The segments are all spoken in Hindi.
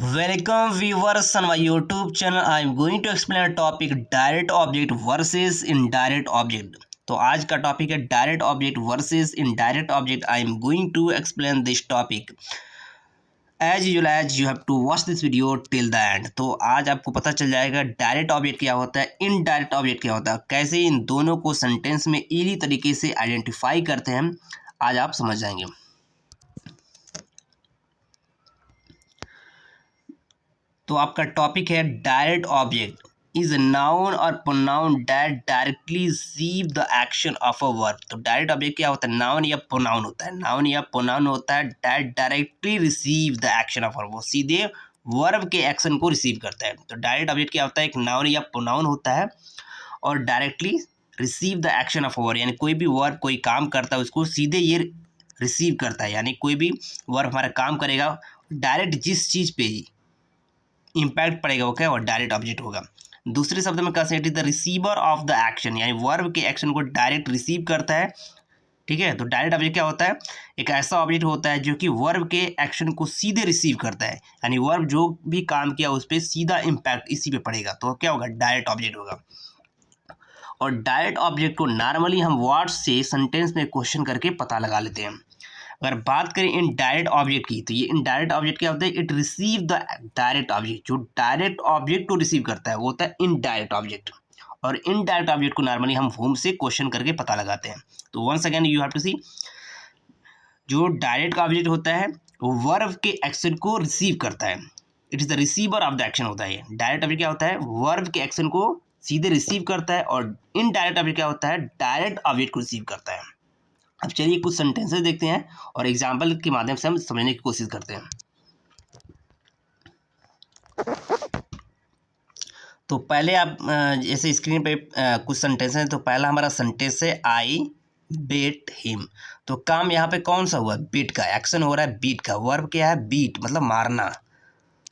Welcome viewers on my YouTube channel. I am going to explain a topic direct object versus indirect object. तो आज का टॉपिक है direct object versus indirect object. I am going to explain this topic. As you have to watch this video till the end. तो आज आपको पता चल जाएगा डायरेक्ट ऑब्जेक्ट क्या होता है, इनडायरेक्ट ऑब्जेक्ट क्या होता है, कैसे इन दोनों को सेंटेंस में इजी तरीके से आइडेंटिफाई करते हैं. आज आप समझ जाएंगे. तो आपका टॉपिक है डायरेक्ट ऑब्जेक्ट इज नाउन और pronoun that directly receive the action of a verb. तो डायरेक्ट ऑब्जेक्ट क्या होता है, नाउन या प्रोनाउन होता है. नाउन या प्रोनाउन होता है that directly receive the action of verb. वो सीधे वर्ब के एक्शन को रिसीव करता है. तो डायरेक्ट ऑब्जेक्ट क्या होता है, एक नाउन या प्रोनाउन होता है और directly receive the action of a verb, यानी कोई भी वर्ब कोई काम करता है उसको सीधे ये रिसीव करता है. यानी कोई भी वर्ब हमारा काम करेगा डायरेक्ट जिस चीज़ पे ही इम्पैक्ट पड़ेगा वो क्या होगा, डायरेक्ट ऑब्जेक्ट होगा. दूसरे शब्द में कह सकते हैं the receiver of the action, यानी वर्ब के एक्शन को डायरेक्ट रिसीव करता है. ठीक है, तो डायरेक्ट ऑब्जेक्ट क्या होता है, एक ऐसा ऑब्जेक्ट होता है जो कि वर्ब के एक्शन को सीधे रिसीव करता है. यानी वर्ब जो भी काम किया उस पर सीधा इम्पैक्ट इसी पे पड़ेगा, तो क्या होगा, डायरेक्ट ऑब्जेक्ट होगा. और डायरेक्ट ऑब्जेक्ट को नॉर्मली हम वर्ड्स से सेंटेंस में क्वेश्चन करके पता लगा लेते हैं. अगर बात करें इनडायरेक्ट ऑब्जेक्ट की, तो ये इनडायरेक्ट ऑब्जेक्ट क्या होता है, it receive the direct object. जो डायरेक्ट ऑब्जेक्ट को रिसीव करता है वो होता है इनडायरेक्ट ऑब्जेक्ट. और इनडायरेक्ट ऑब्जेक्ट को नॉर्मली हम होम से क्वेश्चन करके पता लगाते हैं. तो once again you have to see, जो डायरेक्ट ऑब्जेक्ट होता है वो वर्ब के एक्शन को रिसीव करता है. It is the receiver of the action होता है. डायरेक्ट ऑब्जेक्ट क्या होता है, वर्ब के एक्शन को सीधे रिसीव करता है. और इनडायरेक्ट ऑब्जेक्ट क्या होता है, डायरेक्ट ऑब्जेक्ट को रिसीव करता है. अब चलिए कुछ सेंटेंसेस देखते हैं और एग्जाम्पल के माध्यम से हम समझने की कोशिश करते हैं. तो पहले आप जैसे स्क्रीन पे कुछ सेंटेंस हैं. तो पहला हमारा सेंटेंस है आई बीट हिम. तो काम यहाँ पे कौन सा हुआ, बीट का. एक्शन हो रहा है बीट का. वर्ब क्या है, बीट मतलब मारना.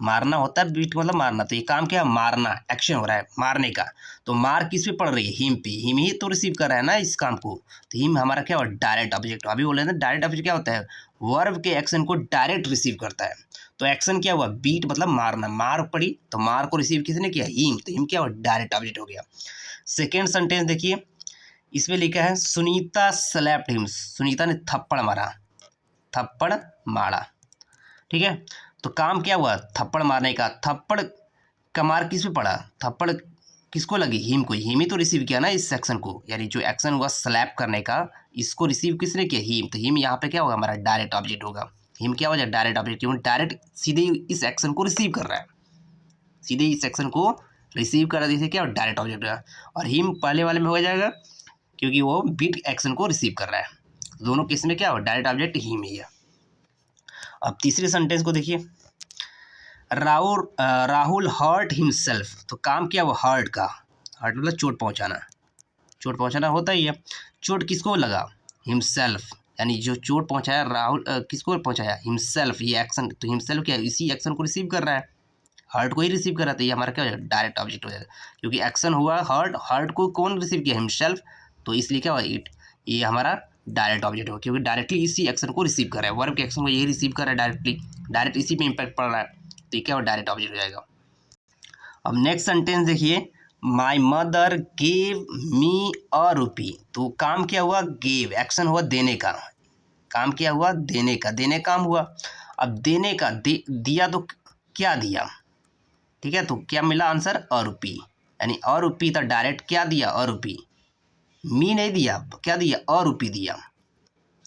मारना होता है, बीट मतलब मारना. तो ये काम क्या है, मारना. एक्शन हो रहा है मारने का. तो मार किस पे पड़ रही है, हिम पे. हिम ही तो रिसीव कर रहा है ना इस काम को. तो हिम हमारा क्या होगा, डायरेक्ट ऑब्जेक्ट. अभी बोले ना डायरेक्ट ऑब्जेक्ट क्या होता है, वर्ब के एक्शन को डायरेक्ट रिसीव करता है. तो एक्शन क्या हुआ, बीट मतलब मारना. मार पड़ी तो मार को रिसीव किसने किया, हिम. तो हिम क्या हुआ, डायरेक्ट ऑब्जेक्ट हो गया. सेकेंड सेंटेंस देखिए, इसमें लिखा है सुनीता स्लैप्ड हिम. सुनीता ने थप्पड़ मारा. थप्पड़ मारा, ठीक है. तो काम क्या हुआ, थप्पड़ मारने का. थप्पड़ का मार किस पे पड़ा, थप्पड़ किसको लगी, हिम को. हिम ही तो रिसीव किया ना इस एक्शन को. यानी जो एक्शन हुआ स्लैप करने का, इसको रिसीव किसने किया, हिम. तो हिम यहाँ पे क्या होगा, हमारा डायरेक्ट ऑब्जेक्ट होगा. हिम क्या होगा, डायरेक्ट ऑब्जेक्ट. क्यों, डायरेक्ट सीधे इस एक्शन को रिसीव कर रहा है. सीधे इस एक्शन को रिसीव कर रहा है, जैसे क्या डायरेक्ट ऑब्जेक्ट होगा. और हिम पहले वाले में हो जाएगा क्योंकि वो बीट एक्शन को रिसीव कर रहा है. दोनों केस में क्या होगा, डायरेक्ट ऑब्जेक्ट हिम ही है. अब तीसरे सेंटेंस को देखिए, राहुल हर्ट हिमसेल्फ. तो काम क्या वो हर्ट का. हर्ट मतलब चोट पहुंचाना. चोट पहुंचाना होता ही है. चोट किसको लगा, हिमसेल्फ. यानी जो चोट पहुंचाया राहुल, किसको पहुंचाया, हिमसेल्फ. ये एक्शन, तो हिमसेल्फ क्या है, इसी एक्शन को रिसीव कर रहा है. हर्ट को ही रिसीव कर रहा था. ये हमारा क्या हो जाएगा, डायरेक्ट ऑब्जेक्ट हो जाएगा. क्योंकि एक्शन हुआ हर्ट, हर्ट को कौन रिसीव किया, हिमसेल्फ. तो इसलिए क्या हुआ, इट, ये हमारा डायरेक्ट ऑब्जेक्ट होगा. क्योंकि डायरेक्टली इसी एक्शन को रिसीव कर रहा है. वर्ब के एक्शन को यही रिसीव कर रहा है डायरेक्टली. डायरेक्ट इसी पे इम्पैक्ट पड़ रहा है. तो ये क्या हो, डायरेक्ट ऑब्जेक्ट हो जाएगा. अब नेक्स्ट सेंटेंस देखिए, माई मदर गेव मी अ रुपी. तो काम क्या हुआ, गेव. एक्शन हुआ देने का. काम क्या हुआ, देने का. देने काम हुआ. अब देने का दिया तो क्या दिया, ठीक है. तो क्या मिला आंसर, अ रुपी. यानी अ रुपी था डायरेक्ट. क्या दिया, अ रुपी. मी नहीं दिया, क्या दिया, अ रुपी दिया.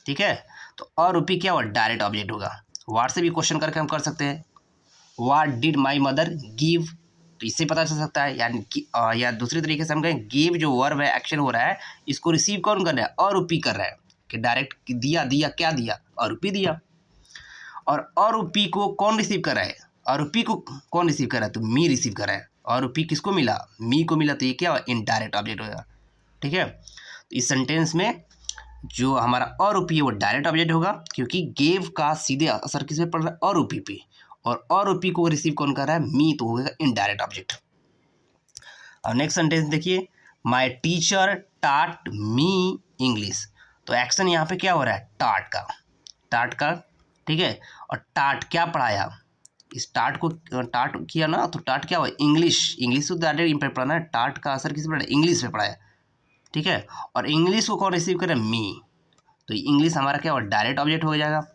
ठीक है. तो अ रुपी क्या हुआ, डायरेक्ट ऑब्जेक्ट होगा. वाट से भी क्वेश्चन करके हम कर सकते हैं, what did my mother give. तो इससे पता चल सकता है. यानी या दूसरे तरीके से हम कहें, गिव जो वर्ब है, एक्शन हो रहा है, इसको रिसीव कौन कर रहा है, अरूपी कर रहा है. कि डायरेक्ट दिया, दिया क्या दिया, अरूपी दिया. और अरूपी को कौन रिसीव कर रहा है, अरूपी को कौन रिसीव कर रहा है, तो मी रिसीव कर रहा है. अरूपी किसको मिला, मी को मिला. तो ये क्या इनडायरेक्ट ऑब्जेक्ट होगा. ठीक है. तो इस सेंटेंस में जो हमारा अरूपी है वो डायरेक्ट ऑब्जेक्ट होगा, क्योंकि गेव का सीधे असर किस पे पड़ रहा है, अरूपी पे. और अरूपी को रिसीव कौन कर रहा है, मी. तो होगा इनडायरेक्ट ऑब्जेक्ट. अब नेक्स्ट सेंटेंस देखिए, माय टीचर टाट मी इंग्लिश. तो एक्शन यहाँ पे क्या हो रहा है, टाट का. टाट का, ठीक है. और टाट क्या पढ़ाया, स्टार्ट को टाट किया ना, तो टाट क्या हुआ, इंग्लिश तो डायरेक्ट इम्पैक्ट पड़ा ना, टाट का असर किस पे पड़ा, इंग्लिश पे पड़ा है, ठीक है। और इंग्लिश को कौन रिसीव करे, मी, तो इंग्लिश हमारा क्या हुआ, डायरेक्ट ऑब्जेक्ट हो जाएगा,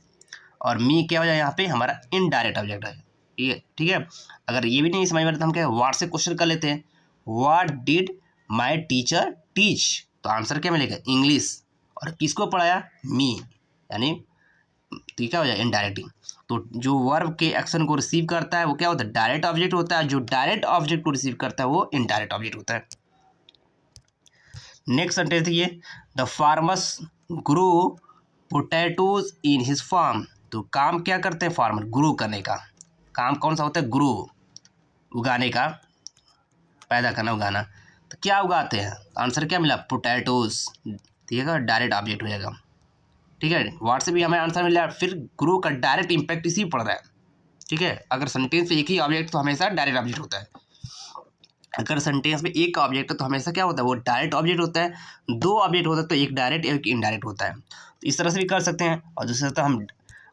और मी क्या हो जाएगा यहाँ पे हमारा इनडायरेक्ट ऑब्जेक्ट है, ये ठीक है। अगर ये भी नहीं समझ में आता तो हम क्या व्हाट से क्वेश्चन कर लेते हैं, what did my teacher teach, तो आंसर क्या मिलेगा, इंग्लिश, और किसको पढ़ाया, मी, यानी तो ये क्या हो जाएगा, इनडायरेक्टली। तो जो वर्ब के एक्शन को रिसीव करता है वो क्या होता है, डायरेक्ट ऑब्जेक्ट होता है, जो डायरेक्ट ऑब्जेक्ट को रिसीव करता है वो इनडायरेक्ट ऑब्जेक्ट होता है। नेक्स्ट सेंटेंस देखिए, the farmers grow potatoes in his farm, तो काम क्या करते हैं फार्मर, ग्रो करने का काम कौन सा होता है, ग्रो, उगाने का, पैदा करना, उगाना, तो क्या उगाते हैं, आंसर क्या मिला, पोटैटोज, ठीक है, डायरेक्ट ऑब्जेक्ट हो जाएगा, ठीक है। वर्ड से भी हमें आंसर मिला, फिर ग्रो का डायरेक्ट इम्पैक्ट इसी पड़ रहा है, ठीक है। अगर सेंटेंस में एक ही ऑब्जेक्ट तो हमेशा डायरेक्ट ऑब्जेक्ट होता है, अगर सेंटेंस में एक ऑब्जेक्ट है तो हमेशा क्या होता है, वो डायरेक्ट ऑब्जेक्ट होता है, दो ऑब्जेक्ट होता है तो एक डायरेक्ट एक इनडायरेक्ट होता है, तो इस तरह से भी कर सकते हैं। और दूसरा तो हम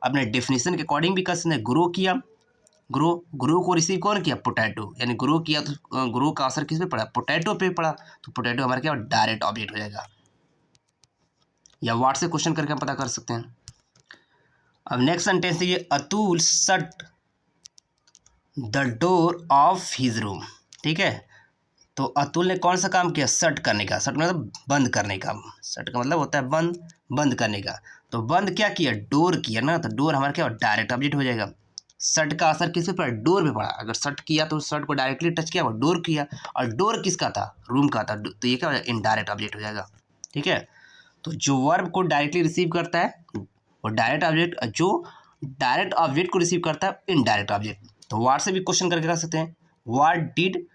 अपने डेफिनेशन के अकॉर्डिंग भी कर सकते हैं, ग्रो किया, ग्रो को रिसीव कौन किया, पोटैटो, यानी ग्रो किया तो ग्रो का असर किस पे पड़ा, पोटैटो पे पड़ा, तो पोटैटो हमारा क्या डायरेक्ट ऑब्जेक्ट हो जाएगा, या वर्ड से क्वेश्चन करके हम पता कर सकते हैं। अब नेक्स्ट सेंटेंस देखिए, Atul shut the door of his room, ठीक है। तो अतुल ने कौन सा काम किया, शट करने का, शट मतलब बंद करने का, शट का मतलब होता है बंद, बंद करने का, तो बंद क्या किया, डोर किया ना, तो डोर हमारा क्या डायरेक्ट ऑब्जेक्ट हो जाएगा, शट का असर किस पे पड़ा, डोर पे पड़ा, अगर शट किया तो शट को डायरेक्टली टच किया, वो डोर किया, और डोर किसका था, रूम का था, तो ये क्या हो जाएगा, इनडायरेक्ट ऑब्जेक्ट हो जाएगा, ठीक है। तो जो वर्ब को डायरेक्टली रिसीव करता है वो डायरेक्ट ऑब्जेक्ट, जो डायरेक्ट ऑब्जेक्ट को रिसीव करता है इनडायरेक्ट ऑब्जेक्ट, तो वाट से भी क्वेश्चन करके रख सकते हैं, what did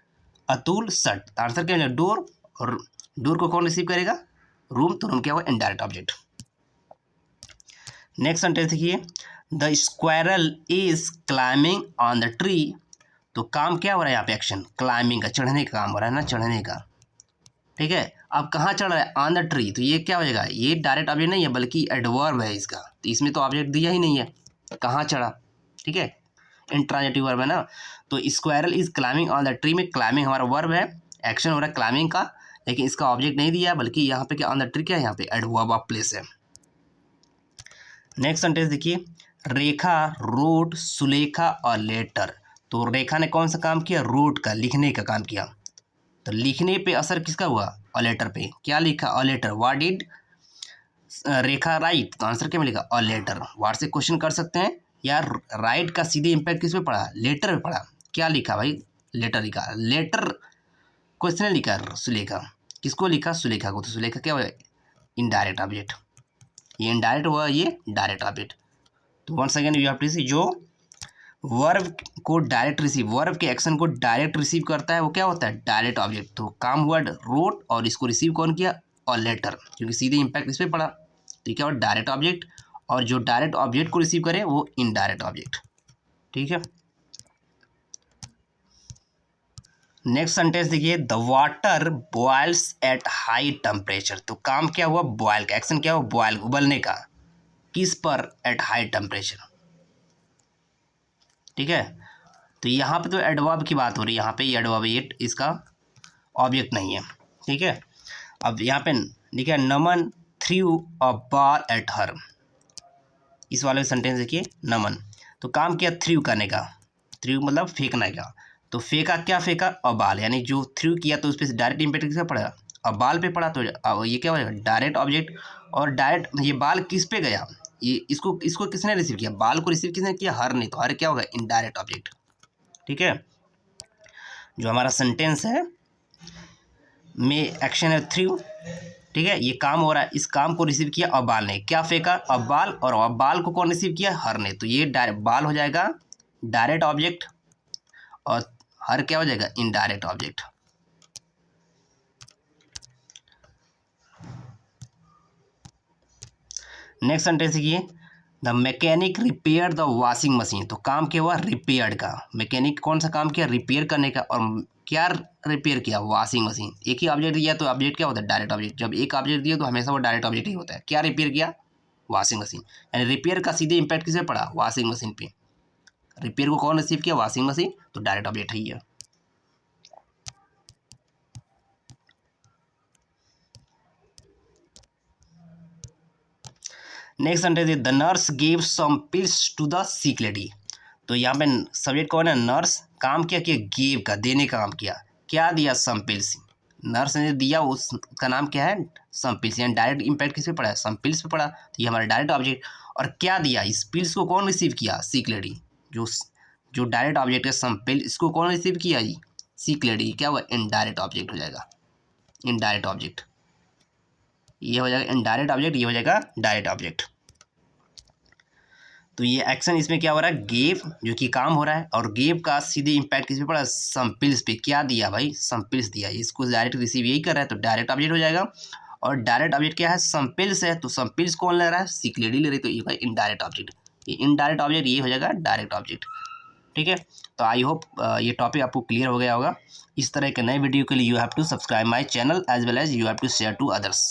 Atul shut, answer क्या है, डोर, और डोर को कौन रिसीव करेगा, रूम, तो रूम क्या हुआ, इनडायरेक्ट ऑब्जेक्ट। नेक्स्ट सेंटेंस देखिए, the squirrel is climbing on the tree, तो काम क्या हो रहा है यहाँ पे, एक्शन क्लाइंबिंग का, चढ़ने का काम हो रहा है ना, चढ़ने का, ठीक है। अब कहाँ चढ़ रहा है, ऑन द ट्री, तो ये क्या हो जाएगा, ये डायरेक्ट ऑब्जेक्ट नहीं है बल्कि एडवर्ब है इसका, तो इसमें तो ऑब्जेक्ट दिया ही नहीं है, कहाँ चढ़ा, ठीक है, इंट्रांजिटिव वर्ब है ना। तो squirrel is climbing on the tree में क्लाइंबिंग हमारा वर्ब है, एक्शन हो रहा है क्लाइंबिंग का, लेकिन इसका ऑब्जेक्ट नहीं दिया, बल्कि यहाँ पे क्या ऑन द ट्री क्या है, यहाँ पे एडवर्ब ऑफ प्लेस है। नेक्स्ट सेंटेंस देखिए, रेखा रोट सुलेखा और लेटर, तो रेखा ने कौन सा काम किया, रोट का, लिखने का काम किया, तो लिखने पे असर किसका हुआ, और लेटर पे, क्या लिखा, और letter, what did Rekha write, तो आंसर क्या मिलेगा, और लेटर। वाट से क्वेश्चन कर सकते हैं, यार राइट का सीधे इम्पैक्ट किस पे पड़ा, लेटर पे पड़ा, क्या लिखा भाई, लेटर लिखा, लेटर क्वेश्चन ने लिखा, सुलेखा, किसको लिखा, सुलेखा को, तो सुलेखा क्या हुआ, इनडायरेक्ट ऑब्जेक्ट, ये इनडायरेक्ट हुआ, ये डायरेक्ट ऑब्जेक्ट। तो once again you have to see, जो वर्ब को डायरेक्ट रिसीव, वर्ब के एक्शन को डायरेक्ट रिसीव करता है वो क्या होता है, डायरेक्ट ऑब्जेक्ट, तो काम हुआ रोट, और इसको रिसीव कौन किया, और लेटर, क्योंकि सीधे इम्पैक्ट इस पर पड़ा, तो क्या हुआ, डायरेक्ट ऑब्जेक्ट, और जो डायरेक्ट ऑब्जेक्ट को रिसीव करे वो इनडायरेक्ट ऑब्जेक्ट, ठीक है। नेक्स्ट सेंटेंस देखिए, the water boils at high temperature, तो काम क्या हुआ, बॉयल का, एक्शन क्या हुआ, बॉयल, उबलने का, किस पर, एट हाई टेम्परेचर, ठीक है। तो यहाँ पे तो एडवर्ब की बात हो रही है, यहाँ पे ये एडवर्ब, ये इसका ऑब्जेक्ट नहीं है, ठीक है। अब यहाँ पे देखिए, Naman threw a ball at her, इस वाले सेंटेंस देखिए, नमन, तो काम किया थ्रू करने का, थ्रू मतलब फेंकने का, तो फेंका, क्या फेंका, अ बाल, यानी जो थ्रू किया तो उस पर डायरेक्ट इम्पैक्ट किसका पड़ेगा, अब बाल पे पड़ा, तो अब ये क्या हो जाएगा, डायरेक्ट ऑब्जेक्ट, और डायरेक्ट ये बाल किस पे गया, ये इसको इसको किसने रिसीव किया, बाल को रिसीव किसने किया, हर ने, तो हर क्या होगा, इनडायरेक्ट ऑब्जेक्ट, ठीक है। जो हमारा सेंटेंस है में एक्शन है थ्रू, ठीक है, ये काम हो रहा है, इस काम को रिसीव किया अब्बाल ने, क्या फेंका, अब्बाल, और अब्बाल को कौन रिसीव किया, हर ने, तो ये डायरेक्ट बाल हो जाएगा डायरेक्ट ऑब्जेक्ट, और हर क्या हो जाएगा, इनडायरेक्ट ऑब्जेक्ट। नेक्स्ट सेंटेंस देखिए, the mechanic repair the washing machine, तो काम क्या हुआ, रिपेयर का, मैकेनिक कौन सा काम किया, रिपेयर करने का, और क्या रिपेयर किया, वॉशिंग मशीन, एक ही ऑब्जेक्ट दिया तो ऑब्जेक्ट क्या होता है, डायरेक्ट ऑब्जेक्ट, जब एक ऑब्जेक्ट दिया तो हमेशा वो डायरेक्ट ऑब्जेक्ट ही होता है, क्या रिपेयर किया, वॉशिंग मशीन, यानी रिपेयर का सीधे इम्पैक्ट किस पे पड़ा, वॉशिंग मशीन पे, रिपेयर को कौन रिसीव किया, वॉशिंग मशीन, तो डायरेक्ट ऑब्जेक्ट है ये। Next sentence, the nurse gave some pills to the sick lady. तो यहाँ पे सब्जेक्ट कौन है, नर्स, काम क्या किया, गेव का, देने का काम किया, क्या दिया, सम पिल्स, नर्स ने दिया, उसका नाम क्या है, सम पिल्स, यानी डायरेक्ट इम्पैक्ट किस पे पड़ा है, सम पिल्स पे पड़ा, तो ये हमारा डायरेक्ट ऑब्जेक्ट। और क्या दिया, इस पिल्स को कौन रिसीव किया, सिक लेडी, जो जो डायरेक्ट ऑब्जेक्ट है सम पिल, इसको कौन रिसीव किया जी, सिक लेडी, क्या हुआ, इनडायरेक्ट ऑब्जेक्ट हो जाएगा, इनडायरेक्ट ऑब्जेक्ट, ये हो जाएगा इनडायरेक्ट ऑब्जेक्ट, ये हो जाएगा डायरेक्ट ऑब्जेक्ट। तो ये एक्शन इसमें क्या हो रहा है, गेव, जो कि काम हो रहा है, और गेव का सीधे इम्पैक्ट किस पे पड़ा, सम्पिल्स पे, क्या दिया भाई, सम्पिल्स दिया, इसको डायरेक्ट रिसीव यही कर रहा है, तो डायरेक्ट ऑब्जेक्ट हो जाएगा। और डायरेक्ट ऑब्जेक्ट क्या है, सम्पिल्स है, तो सम्पिल्स कौन ले रहा है, सिक लेडी ले रही, तो ये भाई इनडायरेक्ट ऑब्जेक्ट, ये इनडायरेक्ट ऑब्जेक्ट, ये हो जाएगा डायरेक्ट ऑब्जेक्ट। ठीक है, तो आई होप ये टॉपिक आपको क्लियर हो गया होगा। इस तरह के नए वीडियो के लिए you have to subscribe my channel as well as you have to share to others.